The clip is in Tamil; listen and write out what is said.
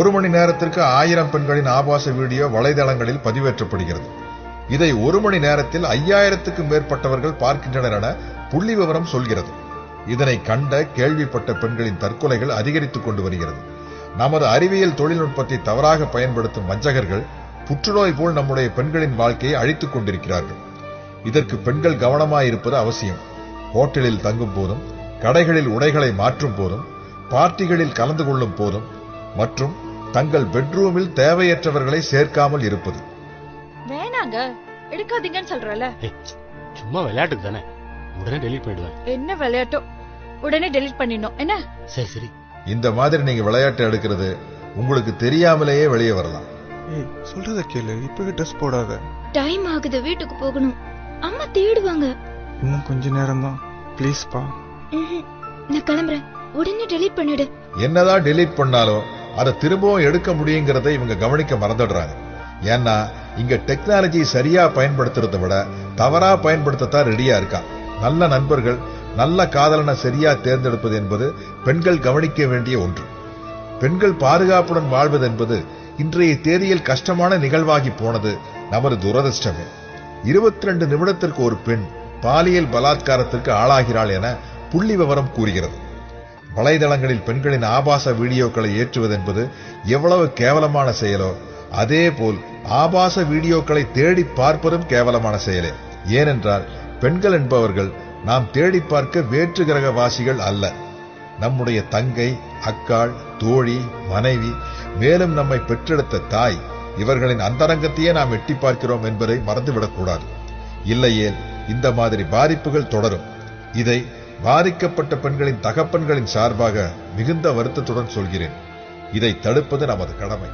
1 மணி நேரத்திற்கு 1000 பெண்களின் ஆபாச வீடியோ வலைதளங்களில் பதிவேற்றப்படுகிறது. இதை 1 மணி நேரத்தில் 5000க்கும் மேற்பட்டவர்கள் பார்க்கின்றனர் என புள்ளி விவரம் சொல்கிறது. இதனை கண்ட கேள்விப்பட்ட பெண்களின் தற்கொலைகள் அதிகரித்துக் கொண்டு வருகிறது. நமது அறிவியல் தொழில்நுட்பத்தை தவறாக பயன்படுத்தும் வஞ்சகர்கள் புற்றுநோய் போல் நம்முடைய பெண்களின் வாழ்க்கையை அழித்துக் கொண்டிருக்கிறார்கள். இதற்கு பெண்கள் கவனமாயிருப்பது அவசியம். ஹோட்டலில் தங்கும் போதும், கடைகளில் உடைகளை மாற்றும் போதும், பார்ட்டிகளில் கலந்து கொள்ளும் போதும் மற்றும் தங்கள் பெட்ரூமில் தேவையற்றவர்களை சேர்க்காமல் இருப்பது. வேணாங்க, எடுக்காதீங்கன்னு சொல்றல. சும்மா விளையாட்டுக்கு தானே, உடனே டெலீட் பண்ணிடுவேன். என்ன விளையாட்டோ, உடனே டெலீட் பண்ணிடணும் என்ன? சரி சரி. இந்த மாதிரி நீங்க விளையாட்டு எடுக்கிறது உங்களுக்கு தெரியாமலேயே வெளியே வரலாம். சொல்றத கேளு, இப்பவே ட்ரெஸ் போடாத. டைம் ஆகுது, வீட்டுக்கு போகணும். அம்மா தேடுவாங்க. இன்னும் கொஞ்ச நேரம் தான், ப்ளீஸ் பா. நான் கிளம்புறேன், உடனே டெலீட் பண்ணிடு. என்னதான் டெலீட் பண்ணாலும் அதை திரும்பவும் எடுக்க முடியுங்கிறத இவங்க கவனிக்க மறந்துடுறாங்க. ஏன்னா இங்க டெக்னாலஜி சரியா பயன்படுத்துறதை விட தவறா பயன்படுத்தத்தான் ரெடியா இருக்கா. நல்ல நண்பர்கள், நல்ல காதலனை சரியா தேர்ந்தெடுப்பது என்பது பெண்கள் கவனிக்க வேண்டிய ஒன்று. பெண்கள் பாதுகாப்புடன் வாழ்வது என்பது இன்றைய தேதியில் கஷ்டமான நிகழ்வாகி போனது நமது துரதிர்ஷ்டமே. 22 நிமிடத்திற்கு ஒரு பெண் பாலியல் பலாத்காரத்திற்கு ஆளாகிறாள் என புள்ளி விவரம் கூறுகிறது. வலைதளங்களில் பெண்களின் ஆபாச வீடியோக்களை ஏற்றுவது என்பது எவ்வளவு கேவலமான செயலோ, அதே போல் ஆபாச வீடியோக்களை தேடி பார்ப்பதும் கேவலமான செயலே. ஏனென்றால் பெண்கள் என்பவர்கள் நாம் தேடி பார்க்க வேற்று கிரகவாசிகள் அல்ல. நம்முடைய தங்கை, அக்காள், தோழி, மனைவி, மேலும் நம்மை பெற்றெடுத்த தாய், இவர்களின் அந்தரங்கத்தையே நாம் எட்டி பார்க்கிறோம் என்பதை மறந்துவிடக்கூடாது. இல்லையே இந்த மாதிரி பாதிப்புகள் தொடரும். இதை பாதிக்கப்பட்ட பெண்களின் தகப்பன்களின் சார்பாக மிகுந்த வருத்தத்துடன் சொல்கிறேன். இதை தடுப்பது நமது கடமை.